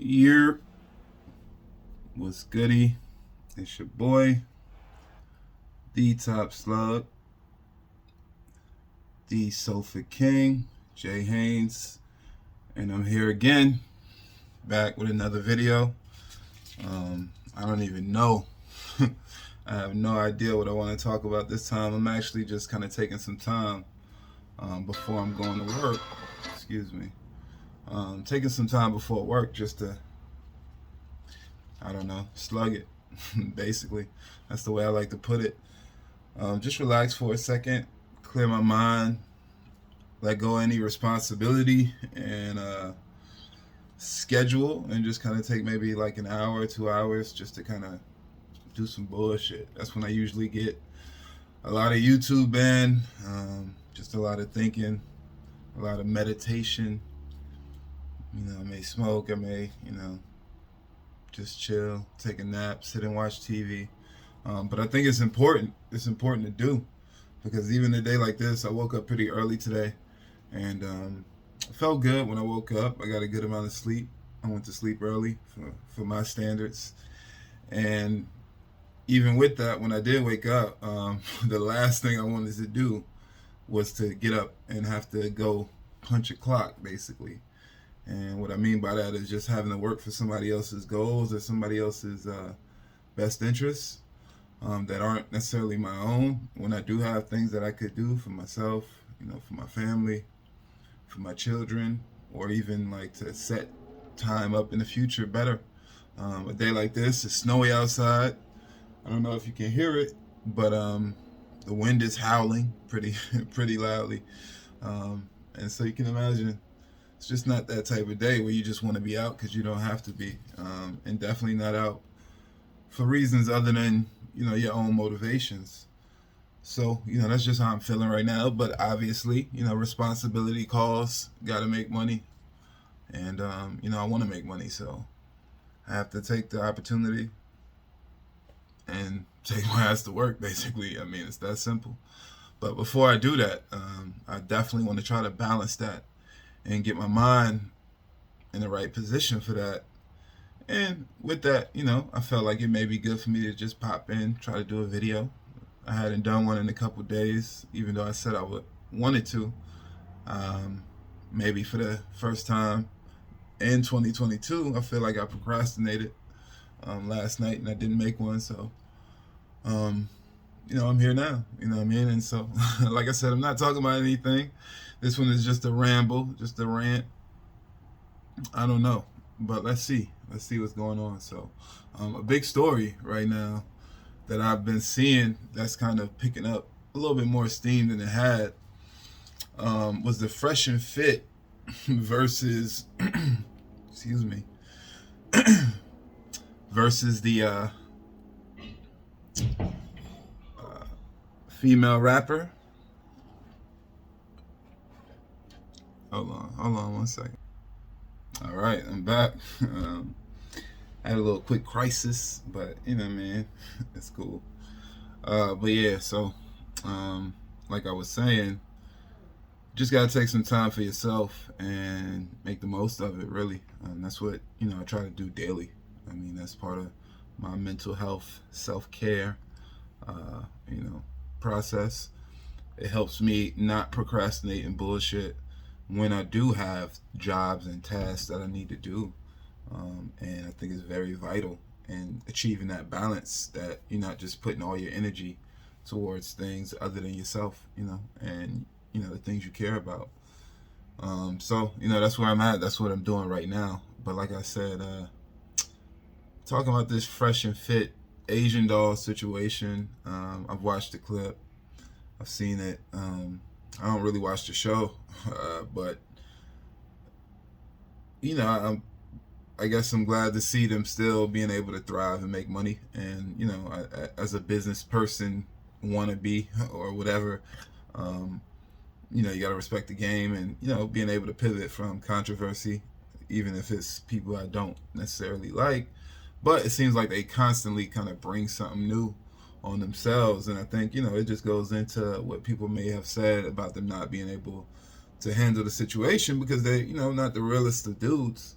Year was goody. It's your boy, the top slug, the sofa king, Jay Haynes, and I'm here again, back with another video. I don't even know. I have no idea what I want to talk about this time. I'm actually just kind of taking some time before I'm going to work. Excuse me. Taking some time before work just to, I don't know, slug it. Basically, that's the way I like to put it. Just relax for a second, clear my mind, let go of any responsibility and schedule, and just kind of take maybe like an hour or 2 hours just to kind of do some bullshit. That's when I usually get a lot of YouTube in, just a lot of thinking, a lot of meditation. I may smoke, I may, just chill, take a nap, sit and watch TV. But I think it's important. It's important to do, because even a day like this, I woke up pretty early today, and I felt good when I woke up. I got a good amount of sleep. I went to sleep early for my standards, and even with that, when I did wake up, the last thing I wanted to do was to get up and have to go punch a clock, basically. And what I mean by that is just having to work for somebody else's goals or somebody else's best interests that aren't necessarily my own, when I do have things that I could do for myself, for my family, for my children, or even like to set time up in the future better. A day like this, it's snowy outside. I don't know if you can hear it, but the wind is howling pretty loudly. And so you can imagine it's just not that type of day where you just want to be out because you don't have to be, and definitely not out for reasons other than your own motivations. So that's just how I'm feeling right now. But obviously, responsibility calls. Got to make money, and I want to make money, so I have to take the opportunity and take my ass to work. Basically, I mean, it's that simple. But before I do that, I definitely want to try to balance that and get my mind in the right position for that. And with that, I felt like it may be good for me to just pop in, try to do a video. I hadn't done one in a couple days, even though I said I wanted to. Maybe for the first time in 2022, I feel like I procrastinated last night and I didn't make one. So, I'm here now, what I mean? And so, like I said, I'm not talking about anything. This one is just a ramble, just a rant. I don't know, but let's see what's going on. So, a big story right now that I've been seeing that's kind of picking up a little bit more steam than it had, was the Fresh and Fit versus, excuse me, versus the female rapper. Hold on 1 second. All right, I'm back. I had a little quick crisis, but man, it's cool. But yeah, so like I was saying, just gotta take some time for yourself and make the most of it. Really, that's what I try to do daily. I mean, that's part of my mental health, self-care, process. It helps me not procrastinate and bullshit when I do have jobs and tasks that I need to do. And I think it's very vital in achieving that balance, that you're not just putting all your energy towards things other than yourself, and the things you care about. So that's where I'm at. That's what I'm doing right now. But like I said, talking about this Fresh and Fit Asian doll situation, I've watched the clip. I've seen it. I don't really watch the show, but I guess I'm glad to see them still being able to thrive and make money. And as a business person, wannabe or whatever, you gotta respect the game, and being able to pivot from controversy, even if it's people I don't necessarily like. But it seems like they constantly kind of bring something new on themselves, and I think it just goes into what people may have said about them not being able to handle the situation because they not the realest of dudes.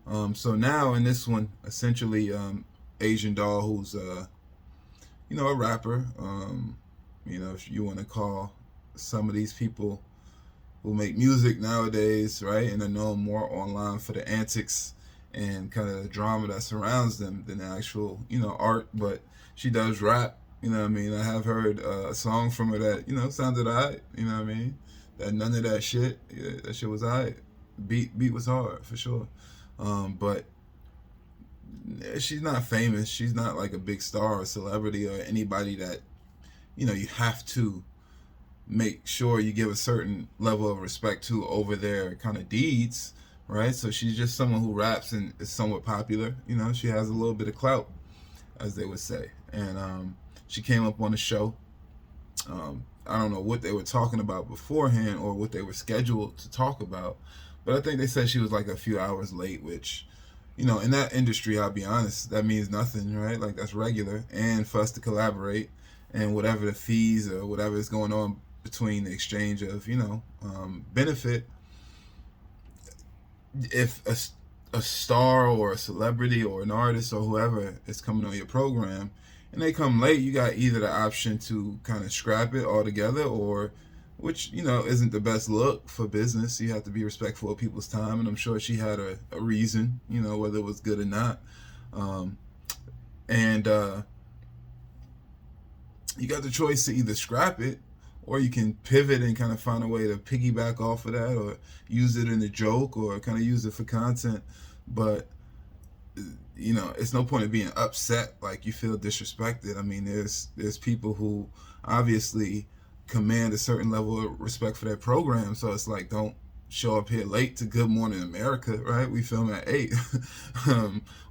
So now in this one, essentially, Asian Doll, who's a rapper. If you want to call some of these people who make music nowadays, right, and are known more online for the antics and kind of the drama that surrounds them than the actual, art. But she does rap. I have heard a song from her that sounded alright. That none of that shit. Yeah, that shit was alright. Beat was hard for sure. But she's not famous. She's not like a big star or celebrity or anybody that you have to make sure you give a certain level of respect to over their kind of deeds, right? So she's just someone who raps and is somewhat popular. She has a little bit of clout, as they would say. And she came up on the show. I don't know what they were talking about beforehand or what they were scheduled to talk about, but I think they said she was like a few hours late, which, in that industry, I'll be honest, that means nothing, right? Like, that's regular. And for us to collaborate and whatever the fees or whatever is going on between the exchange of, benefit, if a star or a celebrity or an artist or whoever is coming on your program and they come late, you got either the option to kind of scrap it altogether, or which isn't the best look for business. You have to be respectful of people's time, and I'm sure she had a reason, whether it was good or not. And you got the choice to either scrap it, or you can pivot and kind of find a way to piggyback off of that, or use it in a joke, or kind of use it for content. But it's no point in being upset like you feel disrespected. I mean, there's people who obviously command a certain level of respect for their program, so it's like, don't show up here late to Good Morning America, right? We film at 8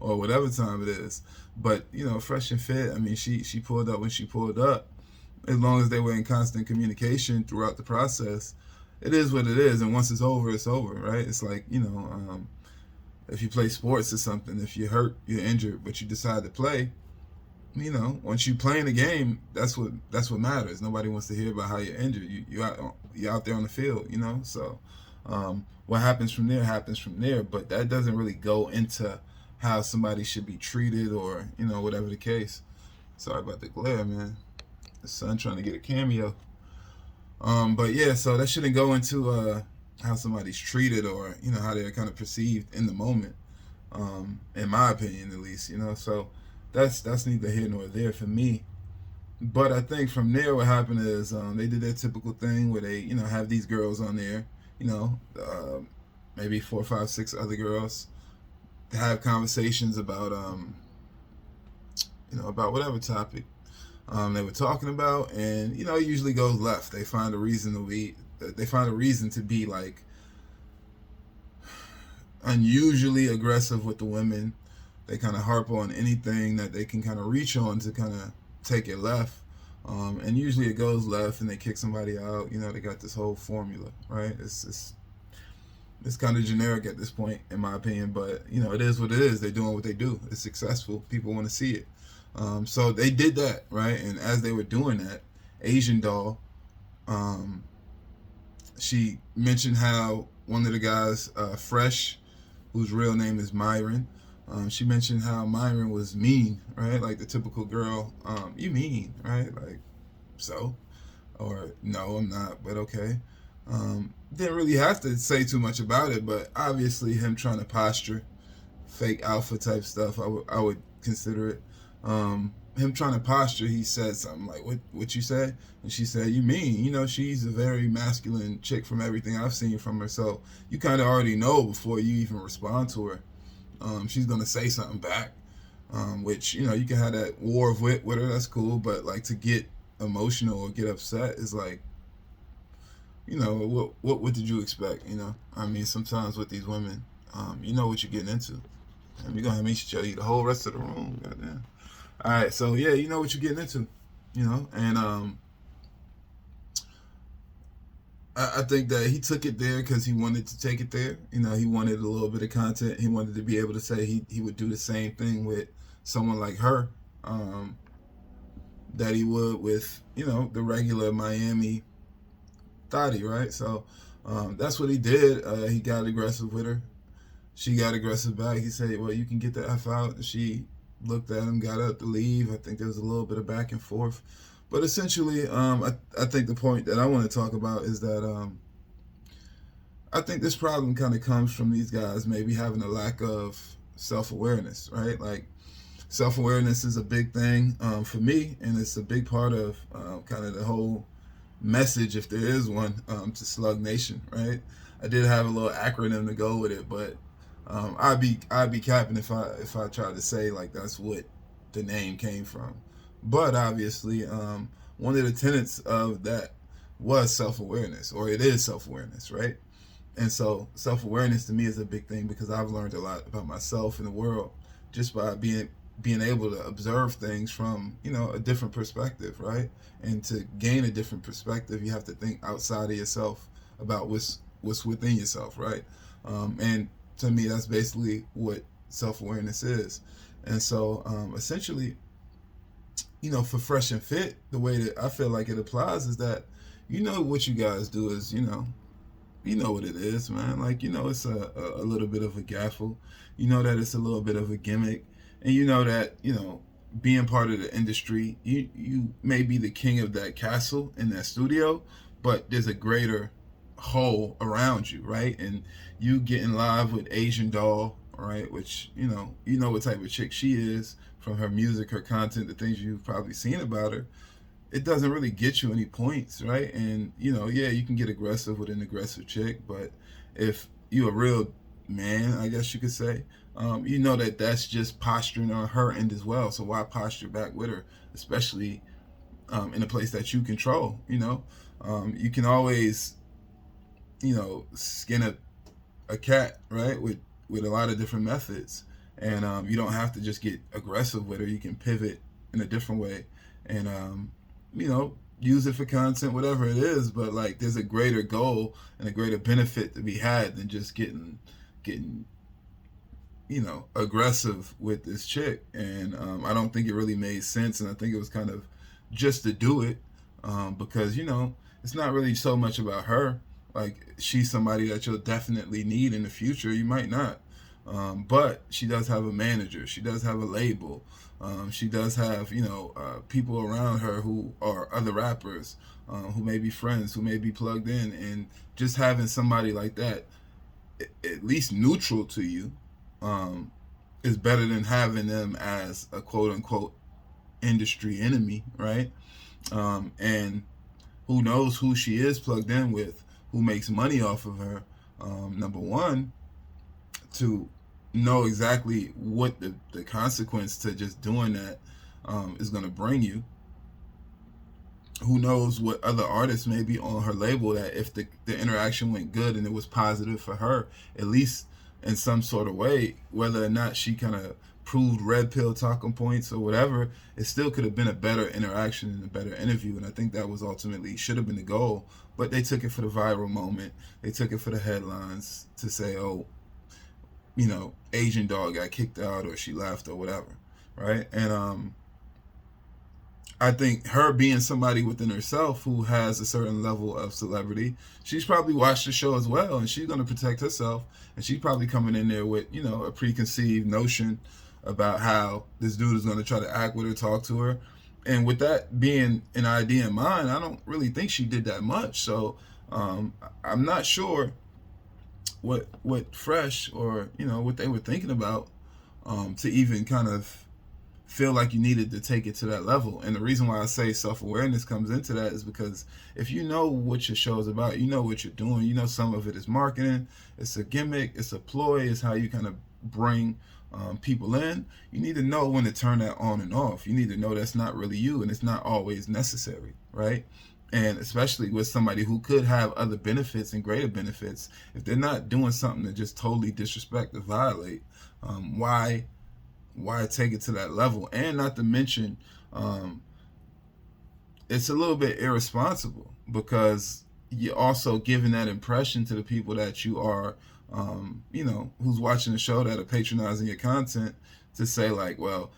or whatever time it is. But fresh and fit. I mean, she pulled up when she pulled up. As long as they were in constant communication throughout the process, it is what it is. And once it's over, right? It's like, if you play sports or something, if you're hurt, you're injured, but you decide to play, once you play in the game, that's what matters. Nobody wants to hear about how you're injured. You're out there on the field, So what happens from there, but that doesn't really go into how somebody should be treated or, whatever the case. Sorry about the glare, man. The sun trying to get a cameo. But yeah, so that shouldn't go into how somebody's treated or, how they're kind of perceived in the moment. In my opinion, at least, so that's neither here nor there for me. But I think from there, what happened is they did their typical thing where they, have these girls on there, maybe 4, 5, 6 other girls, to have conversations about, about whatever topic they were talking about, and it usually goes left. They find a reason to be like unusually aggressive with the women. They kind of harp on anything that they can kind of reach on to kind of take it left. And usually it goes left and they kick somebody out. They got this whole formula, right? It's kind of generic at this point, in my opinion, but it is what it is. They're doing what they do. It's successful. People want to see it. So they did that, right? And as they were doing that, Asian Doll, she mentioned how one of the guys, Fresh, whose real name is Myron, she mentioned how Myron was mean, right? Like the typical girl, you mean, right? Like, so? Or, no, I'm not, but okay. Didn't really have to say too much about it, but obviously him trying to posture, fake alpha type stuff, I would consider it. Him trying to posture, he said something like, what you say? And she said, you mean, she's a very masculine chick from everything I've seen from her, so you kind of already know before you even respond to her. She's going to say something back, which, you can have that war of wit with her, that's cool, but like to get emotional or get upset is like, what did you expect, I mean, sometimes with these women, you know what you're getting into. And you're going to have me show you the whole rest of the room, goddamn. All right, so yeah, you know what you're getting into, and I think that he took it there because he wanted to take it there. He wanted a little bit of content. He wanted to be able to say he would do the same thing with someone like her, that he would with, the regular Miami thotty, right? So that's what he did. He got aggressive with her. She got aggressive back. He said, well, you can get the F out. And she looked at him, got up to leave. I think there was a little bit of back and forth. But essentially, I think the point that I want to talk about is that I think this problem kind of comes from these guys maybe having a lack of self-awareness, right? Like, self-awareness is a big thing for me, and it's a big part of kind of the whole message, if there is one, to Slug Nation, right? I did have a little acronym to go with it, but I'd be capping if I tried to say like that's what the name came from. But obviously, one of the tenets of that was self-awareness, or it is self-awareness, right? And so self-awareness to me is a big thing because I've learned a lot about myself and the world just by being able to observe things from, a different perspective, right? And to gain a different perspective, you have to think outside of yourself about what's within yourself, right? And to me, that's basically what self-awareness is. And so essentially, for Fresh and Fit, the way that I feel like it applies is that, what you guys do is, you know what it is, man. Like, it's a little bit of a gaffle. You know that it's a little bit of a gimmick. And you know that, being part of the industry, you may be the king of that castle in that studio, but there's a greater whole around you, right? And you getting live with Asian Doll, right? Which, you know what type of chick she is from her music, her content, the things you've probably seen about her. It doesn't really get you any points, right? And, yeah, you can get aggressive with an aggressive chick, but if you a real man, I guess you could say, you know that that's just posturing on her end as well. So why posture back with her, especially in a place that you control, you can always, skin a cat, right, with a lot of different methods. And you don't have to just get aggressive with her. You can pivot in a different way and, use it for content, whatever it is. But like, there's a greater goal and a greater benefit to be had than just getting aggressive with this chick. And I don't think it really made sense. And I think it was kind of just to do it because, it's not really so much about her. Like, she's somebody that you'll definitely need in the future. You might not. But she does have a manager. She does have a label. She does have, people around her who are other rappers, who may be friends, who may be plugged in. And just having somebody like that, at least neutral to you, is better than having them as a quote unquote industry enemy, right? And who knows who she is plugged in with, who makes money off of her, number one, to know exactly what the consequence to just doing that is going to bring you. Who knows what other artists may be on her label that if the interaction went good and it was positive for her, at least in some sort of way, whether or not she kind of proved red pill talking points or whatever, it still could have been a better interaction and a better interview. And I think that was ultimately should have been the goal. But they took it for the viral moment. They took it for the headlines to say, oh, Asian Doll got kicked out or she left or whatever, right? And I think her being somebody within herself who has a certain level of celebrity, she's probably watched the show as well, and she's going to protect herself, and she's probably coming in there with, a preconceived notion about how this dude is going to try to act with her, talk to her. And with that being an idea in mind, I don't really think she did that much. So I'm not sure what Fresh or what they were thinking about to even kind of feel like you needed to take it to that level. And the reason why I say self-awareness comes into that is because if you know what your show is about, you know what you're doing, some of it is marketing, it's a gimmick, it's a ploy, it's how you kind of bring people in. You need to know when to turn that on and off. You need to know that's not really you and it's not always necessary, right? And especially with somebody who could have other benefits and greater benefits, if they're not doing something to just totally disrespect or violate, why take it to that level? And not to mention, it's a little bit irresponsible because you're also giving that impression to the people that you are, who's watching the show that are patronizing your content to say like, well,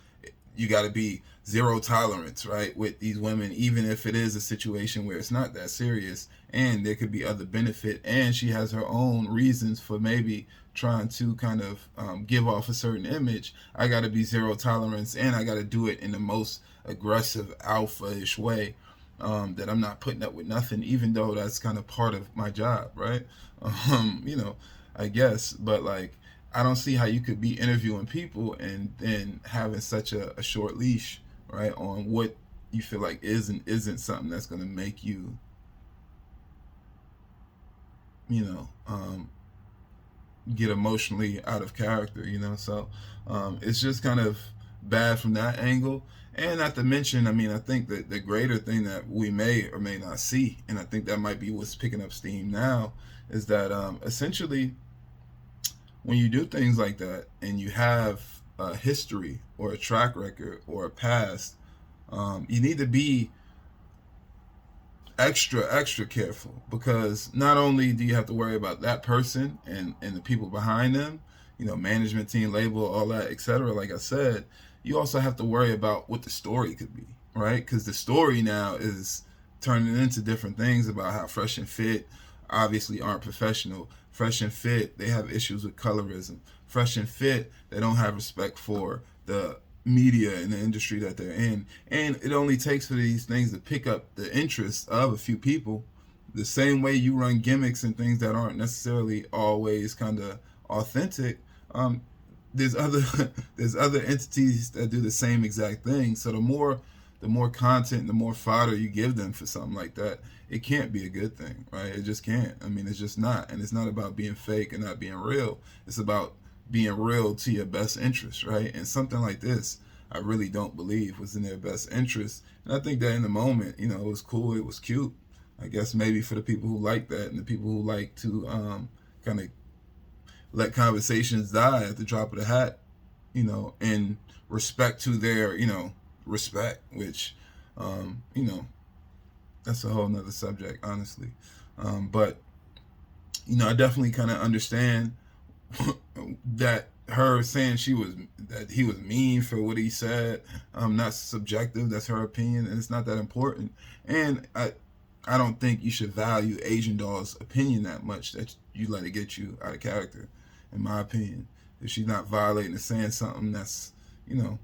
you got to be zero tolerance, right, with these women, even if it is a situation where it's not that serious and there could be other benefit, and she has her own reasons for maybe trying to kind of give off a certain image. I got to be zero tolerance, and I got to do it in the most aggressive, alpha-ish way, that I'm not putting up with nothing, even though that's kind of part of my job, right? You know, I guess, but like, I don't see how you could be interviewing people and then having such a short leash, right, on what you feel like is and isn't something that's going to make you, you know, get emotionally out of character, you know. So it's just kind of bad from that angle. And not to mention, I mean, I think that the greater thing that we may or may not see, and I think that might be what's picking up steam now, is that essentially when you do things like that and you have a history or a track record or a past, you need to be extra careful, because not only do you have to worry about that person and the people behind them, you know, management team, label, all that, etc. Like I said, you also have to worry about what the story could be, right? Because the story now is turning into different things about how Fresh and Fit obviously aren't professional. Fresh and Fit, they have issues with colorism. Fresh and Fit, they don't have respect for the media and the industry that they're in. And it only takes for these things to pick up the interest of a few people. The same way you run gimmicks and things that aren't necessarily always kind of authentic, there's other there's other entities that do the same exact thing. So the more content, the more fodder you give them for something like that, it can't be a good thing, right? It just can't. I mean, it's just not. And it's not about being fake and not being real. It's about being real to your best interest, right? And something like this, I really don't believe was in their best interest. And I think that in the moment, you know, it was cool, it was cute. I guess maybe for the people who like that and the people who like to kind of let conversations die at the drop of the hat, you know, in respect to their, you know, respect, which, you know, that's a whole nother subject, honestly. But, you know, I definitely kind of understand that her saying that he was mean for what he said, not subjective. That's her opinion, and it's not that important. And I don't think you should value Asian Doll's opinion that much that you let it get you out of character. In my opinion, if she's not violating and saying something that's, you know,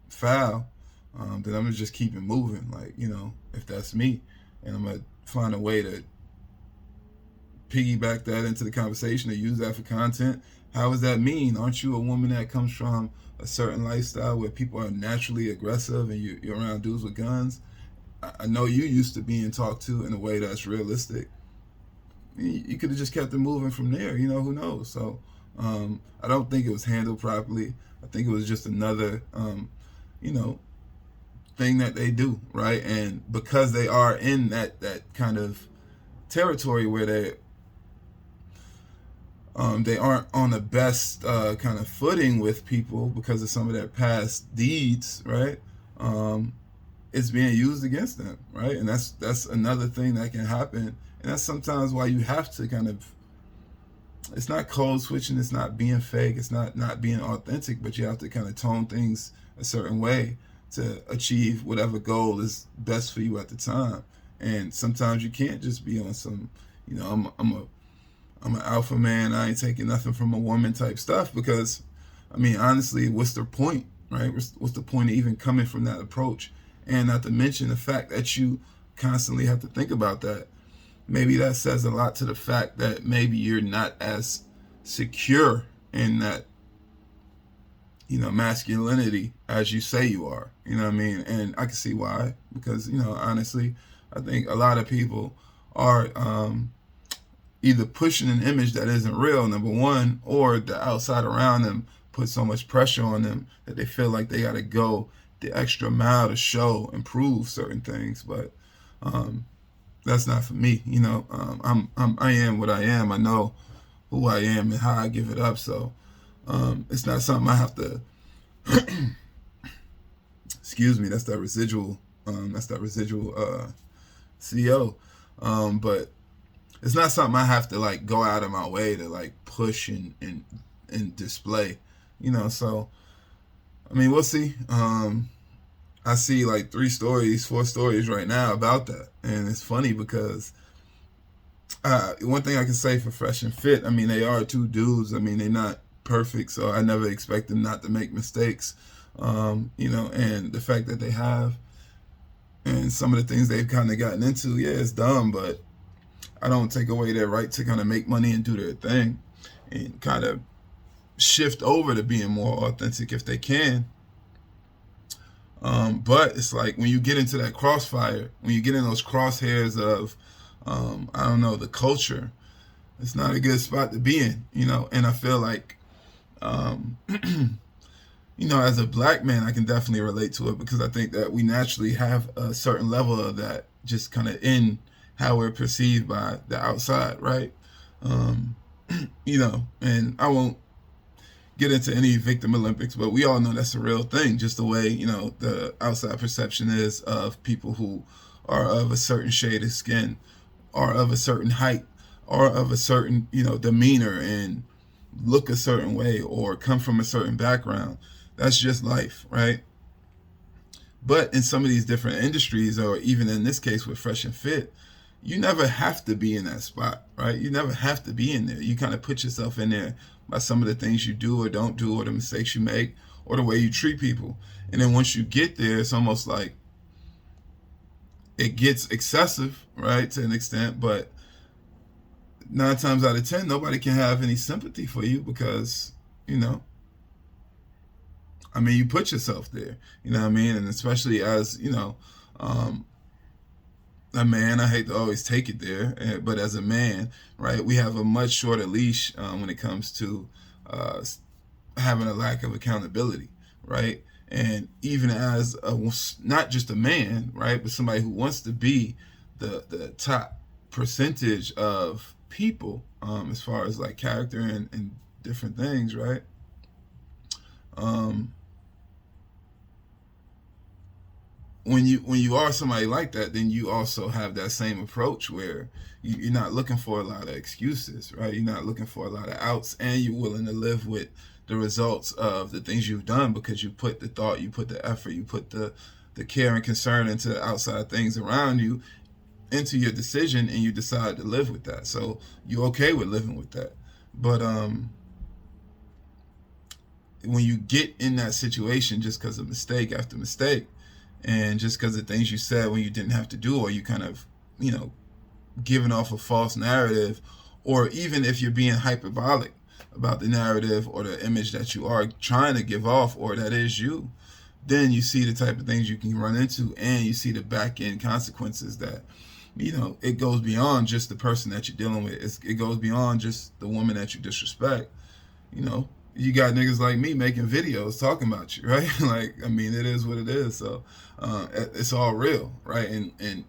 foul, then I'm gonna just keep it moving. Like, you know, if that's me, and I'm gonna find a way to piggyback that into the conversation or use that for content. How is that mean? Aren't you a woman that comes from a certain lifestyle where people are naturally aggressive and you're around dudes with guns? I know you used to being talked to in a way that's realistic. You could have just kept it moving from there, you know, who knows? So I don't think it was handled properly. I think it was just another, you know, thing that they do, right? And because they are in that kind of territory where they aren't on the best kind of footing with people because of some of their past deeds, right? It's being used against them, right? And that's another thing that can happen. And that's sometimes why you have to kind of, it's not code switching, it's not being fake, it's not being authentic, but you have to kind of tone things a certain way to achieve whatever goal is best for you at the time. And sometimes you can't just be on some, you know, I'm an alpha man, I ain't taking nothing from a woman type stuff, because, I mean, honestly, what's the point, right? What's the point of even coming from that approach? And not to mention the fact that you constantly have to think about that. Maybe that says a lot to the fact that maybe you're not as secure in that, you know, masculinity as you say you are. You know what I mean? And I can see why. Because, you know, honestly, I think a lot of people are either pushing an image that isn't real, number one, or the outside around them put so much pressure on them that they feel like they got to go the extra mile to show and prove certain things. But that's not for me. You know, I am what I am. I know who I am and how I give it up. So it's not something I have to. Excuse me. That's that residual. CO. But it's not something I have to like go out of my way to like push and display. You know, so I mean, we'll see. I see like 4 stories right now about that, and it's funny because one thing I can say for Fresh and Fit, I mean, they are 2 dudes. I mean, they're not perfect, so I never expect them not to make mistakes. And the fact that they have, and some of the things they've kind of gotten into, yeah, it's dumb, but I don't take away their right to kind of make money and do their thing and kind of shift over to being more authentic if they can. But it's like when you get into that crossfire, when you get in those crosshairs of, I don't know, the culture, it's not a good spot to be in, And I feel like, um, as a black man, I can definitely relate to it because I think that we naturally have a certain level of that just kind of in how we're perceived by the outside, right? Um, and I won't get into any victim Olympics, but we all know that's a real thing. Just the way, the outside perception is of people who are of a certain shade of skin, or of a certain height, or of a certain, demeanor and look a certain way, or come from a certain background. That's just life, right? But in some of these different industries, or even in this case with Fresh and Fit, you never have to be in that spot, right? You never have to be in there. You kind of put yourself in there by some of the things you do or don't do, or the mistakes you make, or the way you treat people. And then once you get there, it's almost like it gets excessive, right, to an extent. But 9 times out of 10, nobody can have any sympathy for you because, I mean, you put yourself there, you know what I mean? And especially as, a man, I hate to always take it there, but as a man, right, we have a much shorter leash when it comes to having a lack of accountability, right? And even as not just a man, right, but somebody who wants to be the top percentage of people as far as like character and different things, right? When you are somebody like that, then you also have that same approach where you're not looking for a lot of excuses, right? You're not looking for a lot of outs, and you're willing to live with the results of the things you've done because you put the thought, you put the effort, you put the care and concern into outside things around you into your decision, and you decide to live with that. So you're okay with living with that. But when you get in that situation just because of mistake after mistake, and just because of things you said when you didn't have to do, or you kind of, giving off a false narrative, or even if you're being hyperbolic about the narrative or the image that you are trying to give off, or that is you, then you see the type of things you can run into, and you see the back end consequences that, it goes beyond just the person that you're dealing with. It goes beyond just the woman that you disrespect. You got niggas like me making videos talking about you, right? Like, I mean, it is what it is. So it's all real, right? And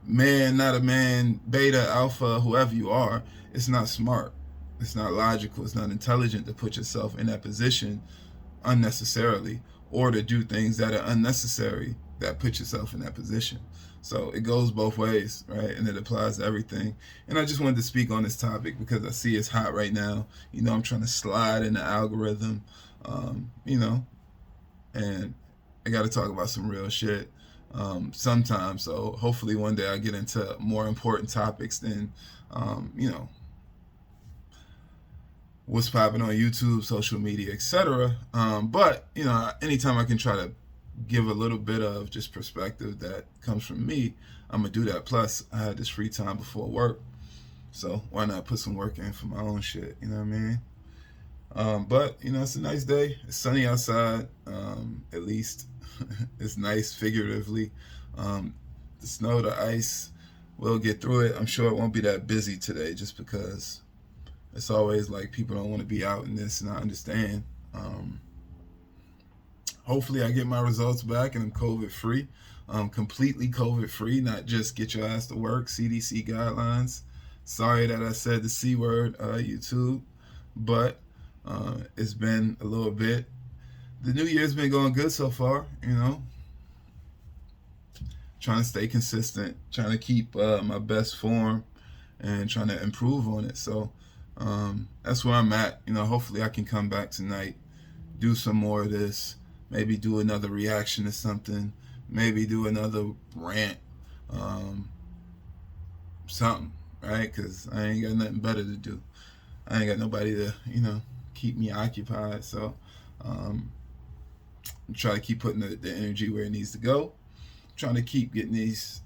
man, not a man, beta, alpha, whoever you are, it's not smart. It's not logical. It's not intelligent to put yourself in that position unnecessarily, or to do things that are unnecessary that put yourself in that position. So it goes both ways, right? And it applies to everything. And I just wanted to speak on this topic because I see it's hot right now. I'm trying to slide in the algorithm, and I got to talk about some real shit sometimes. So hopefully one day I get into more important topics than, what's popping on YouTube, social media, etc. But anytime I can try to give a little bit of just perspective that comes from me, I'm gonna do that. Plus, I had this free time before work, so why not put some work in for my own shit? You know what I mean? But it's a nice day. It's sunny outside. At least it's nice figuratively. The snow, the ice, we'll get through it. I'm sure it won't be that busy today, just because it's always like people don't want to be out in this, and I understand. Hopefully I get my results back and I'm COVID free, completely COVID free, not just get your ass to work, CDC guidelines. Sorry that I said the C word, YouTube, but it's been a little bit. The new year's been going good so far, trying to stay consistent, trying to keep my best form and trying to improve on it. So that's where I'm at. Hopefully I can come back tonight, do some more of this, maybe do another reaction to something, maybe do another rant, something, right? Because I ain't got nothing better to do. I ain't got nobody to, keep me occupied. So try to keep putting the energy where it needs to go. Trying to keep getting these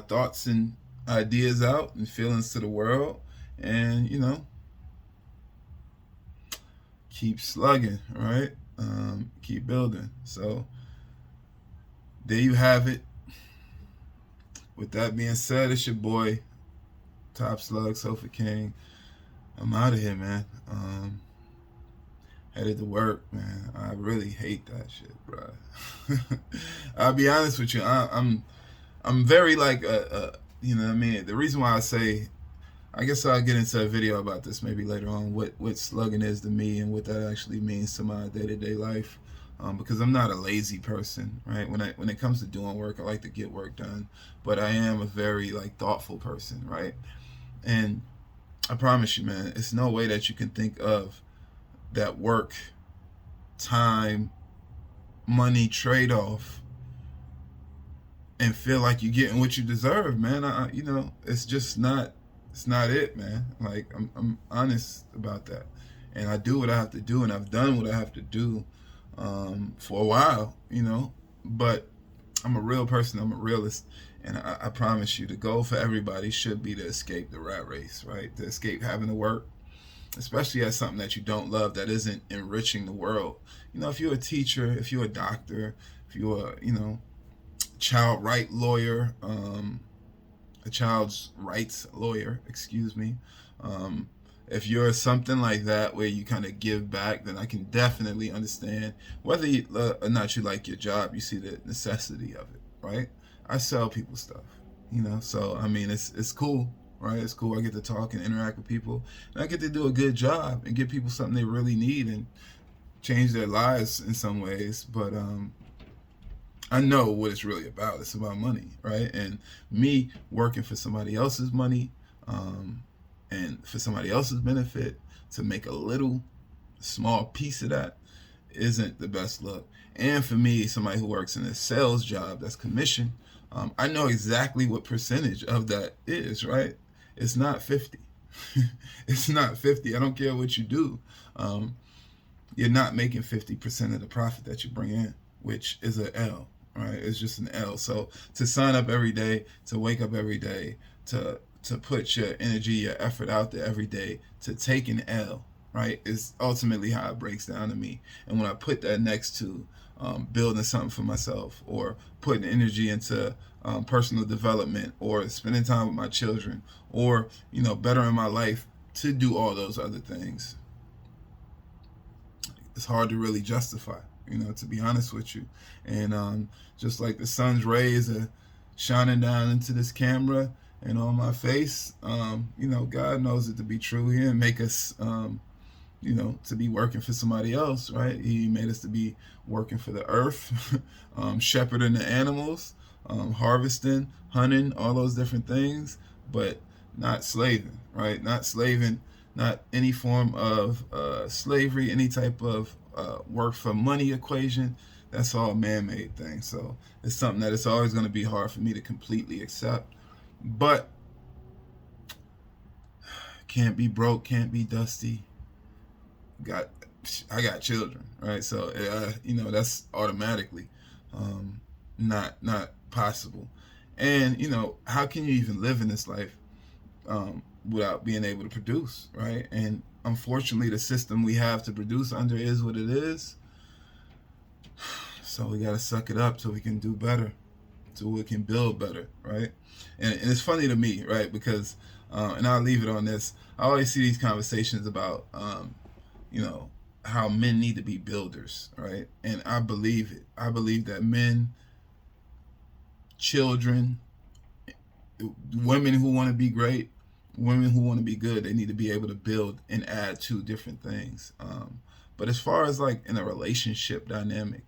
thoughts and ideas out and feelings to the world, and keep slugging, right? Keep building. So there you have it. With that being said, it's your boy Top Slug, Sofa King. I'm out of here, man. Headed to work, man. I really hate that shit, bro. I'll be honest with you. I'm very like you know what I mean. The reason why I say, I guess I'll get into a video about this maybe later on. What slugging is to me and what that actually means to my day-to-day life. Because I'm not a lazy person, right? When it comes to doing work, I like to get work done, but I am a very like thoughtful person, right? And I promise you, man, it's no way that you can think of that work, time, money trade-off and feel like you're getting what you deserve, man. It's just not. It's not it, man. Like I'm honest about that, and I do what I have to do, and I've done what I have to do for a while, But I'm a real person. I'm a realist, and I promise you, the goal for everybody should be to escape the rat race, right? To escape having to work, especially at something that you don't love, that isn't enriching the world. If you're a teacher, if you're a doctor, if you're child right lawyer, a child's rights lawyer, excuse me. If you're something like that where you kind of give back, then I can definitely understand whether or not you like your job. You see the necessity of it, right? I sell people stuff, So I mean, it's cool, right? It's cool. I get to talk and interact with people, and I get to do a good job and give people something they really need and change their lives in some ways. But I know what it's really about. It's about money, right? And me working for somebody else's money, and for somebody else's benefit, to make a little small piece of that isn't the best look. And for me, somebody who works in a sales job that's commission, I know exactly what percentage of that is, right? It's not 50. It's not 50. I don't care what you do. You're not making 50% of the profit that you bring in, which is an L. Right, it's just an L. So to sign up every day, to wake up every day, to put your energy, your effort out there every day, to take an L, right, is ultimately how it breaks down to me. And when I put that next to building something for myself, or putting energy into personal development, or spending time with my children, or bettering my life, to do all those other things, it's hard to really justify, to be honest with you. And just like the sun's rays are shining down into this camera and on my face, God knows it to be true. He didn't make us, to be working for somebody else, right? He made us to be working for the earth, shepherding the animals, harvesting, hunting, all those different things, but not slaving, right? Not slaving, not any form of slavery, any type of work for money equation. That's all man-made things. So it's something that it's always going to be hard for me to completely accept. But can't be broke, can't be dusty. I got children, right? So that's automatically not possible. And how can you even live in this life without being able to produce, right? And unfortunately, the system we have to produce under is what it is. So we got to suck it up so we can do better, so we can build better, right? And it's funny to me, right? Because, and I'll leave it on this, I always see these conversations about, how men need to be builders, right? And I believe it. I believe that men, children, women who want to be great, women who want to be good, they need to be able to build and add to different things. But as far as like in a relationship dynamic,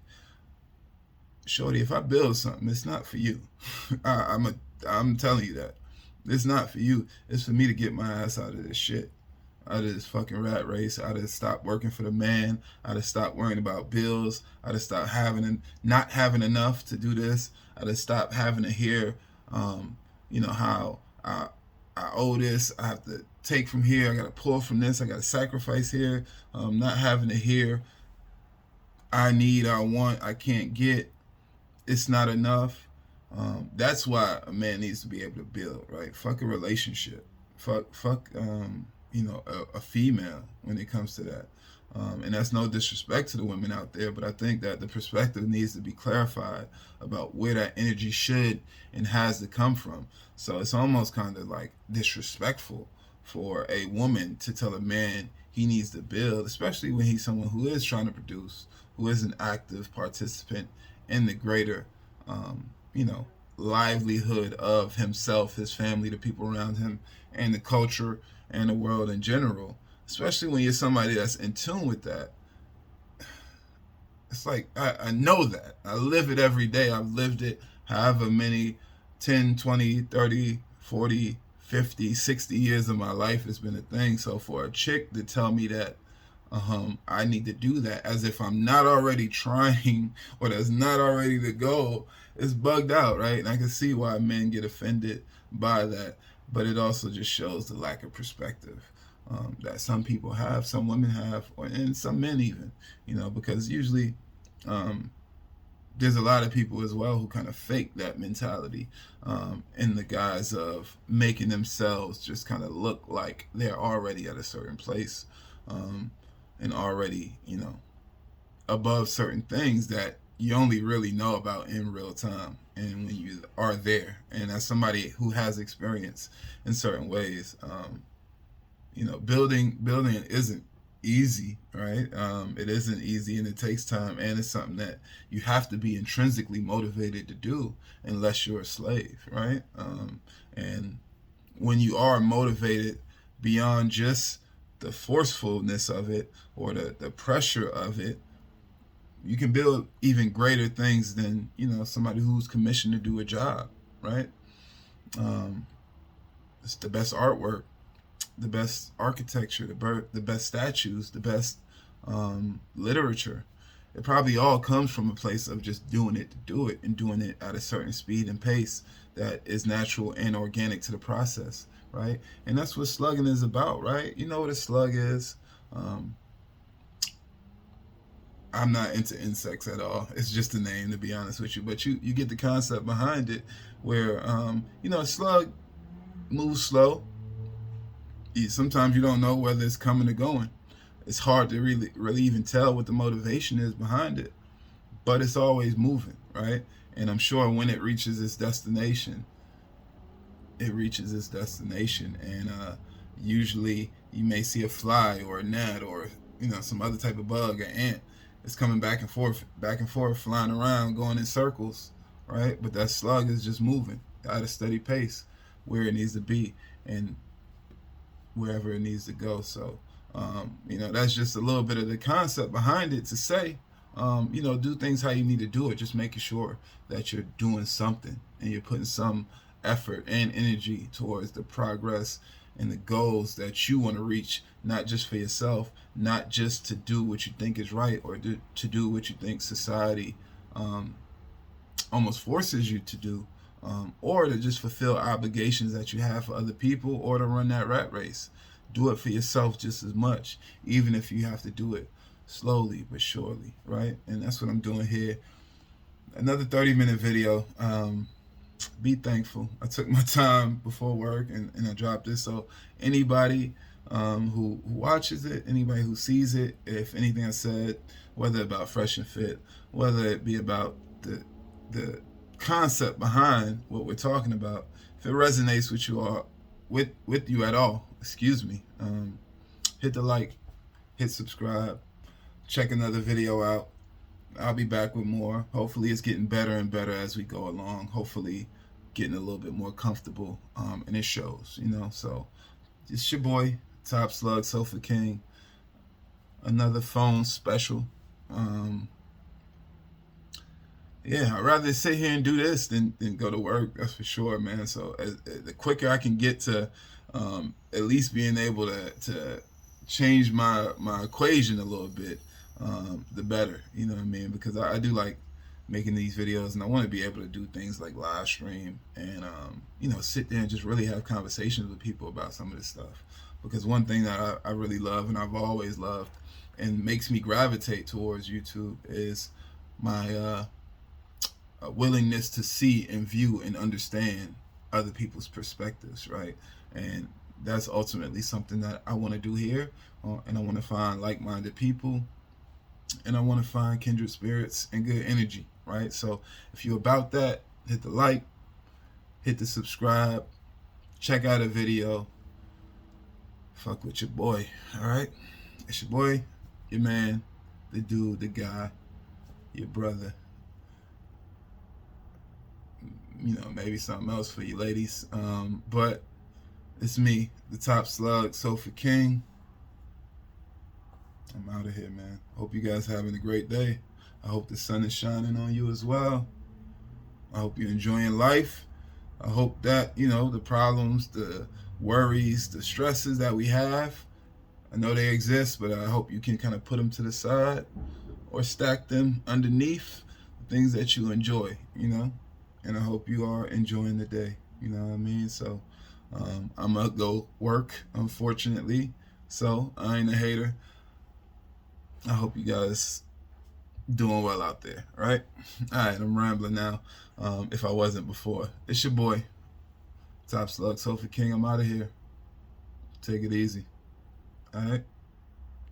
shorty, if I build something, it's not for you. I'm telling you that. It's not for you. It's for me to get my ass out of this shit. out of this fucking rat race. I'd have stopped working for the man. I'd have stopped worrying about bills. I'd have stopped not having enough to do this. I'd have stopped having to hear, how I owe this. I have to take from here. I got to pull from this. I got to sacrifice here. Not having to hear, I need, I want, I can't get. It's not enough. That's why a man needs to be able to build, right? Fuck a relationship. Fuck a female when it comes to that. And that's no disrespect to the women out there, but I think that the perspective needs to be clarified about where that energy should and has to come from. So it's almost kind of like disrespectful for a woman to tell a man he needs to build, especially when he's someone who is trying to produce, who is an active participant in the greater, livelihood of himself, his family, the people around him, and the culture and the world in general. Especially when you're somebody that's in tune with that. It's like, I know that. I live it every day. I've lived it however many 10, 20, 30, 40, 50, 60 years of my life has been a thing. So for a chick to tell me that I need to do that as if I'm not already trying or that's not already the goal, is bugged out, right? And I can see why men get offended by that, but it also just shows the lack of perspective that some people have, some women have, and some men even, because usually there's a lot of people as well who kind of fake that mentality in the guise of making themselves just kind of look like they're already at a certain place and already, above certain things that you only really know about in real time and when you are there. And as somebody who has experience in certain ways, building isn't easy, right? It isn't easy, and it takes time, and it's something that you have to be intrinsically motivated to do unless you're a slave, right? And when you are motivated beyond just the forcefulness of it or the pressure of it, you can build even greater things than, somebody who's commissioned to do a job, right? It's the best artwork, the best architecture, the best statues, the best literature. It probably all comes from a place of just doing it to do it and doing it at a certain speed and pace that is natural and organic to the process, right? And that's what slugging is about, right? You know what a slug is. I'm not into insects at all. It's just a name, to be honest with you. But you get the concept behind it where, a slug moves slow. Sometimes you don't know whether it's coming or going. It's hard to really even tell what the motivation is behind it. But it's always moving, right? And I'm sure when it reaches its destination, and usually you may see a fly or a gnat or some other type of bug, an ant. It's coming back and forth, flying around, going in circles, right? But that slug is just moving at a steady pace where it needs to be and wherever it needs to go. So, that's just a little bit of the concept behind it to say, do things how you need to do it. Just making sure that you're doing something and you're putting some effort and energy towards the progress and the goals that you want to reach, not just for yourself, not just to do what you think is right or to do what you think society almost forces you to do, or to just fulfill obligations that you have for other people or to run that rat race. Do it for yourself just as much, even if you have to do it slowly but surely, right? And that's what I'm doing here. Another 30-minute video. Be thankful. I took my time before work and I dropped this. So anybody who watches it, anybody who sees it, if anything I said, whether about Fresh and Fit, whether it be about the concept behind what we're talking about, if it resonates with you all, with you at all, hit the like, hit subscribe, check another video out. I'll be back with more. Hopefully it's getting better and better as we go along. Hopefully getting a little bit more comfortable, and it shows, So it's your boy, Top Slug, Sofa King. Another phone special. I'd rather sit here and do this than go to work. That's for sure, man. So the quicker I can get to at least being able to change my equation a little bit, the better. You know what I mean? Because I do like making these videos, and I want to be able to do things like live stream and sit there and just really have conversations with people about some of this stuff. Because one thing that I really love, and I've always loved, and makes me gravitate towards YouTube is my willingness to see and view and understand other people's perspectives, right? And that's ultimately something that I want to do here, and I want to find like-minded people, and I want to find kindred spirits and good energy, right? So if you're about that, hit the like, hit the subscribe, check out a video, fuck with your boy, all right? It's your boy, your man, the dude, the guy, your brother. Maybe something else for you ladies, but it's me, the top slug, Sofa King. I'm out of here, man. Hope you guys having a great day. I hope the sun is shining on you as well. I hope you're enjoying life. I hope that, the problems, the worries, the stresses that we have, I know they exist, but I hope you can kind of put them to the side or stack them underneath the things that you enjoy, and I hope you are enjoying the day, you know what I mean? So I'm gonna go work, unfortunately, so I ain't a hater. I hope you guys doing well out there, right? All right, I'm rambling now, if I wasn't before. It's your boy, Top Slug, Sofa King. I'm out of here. Take it easy. All right?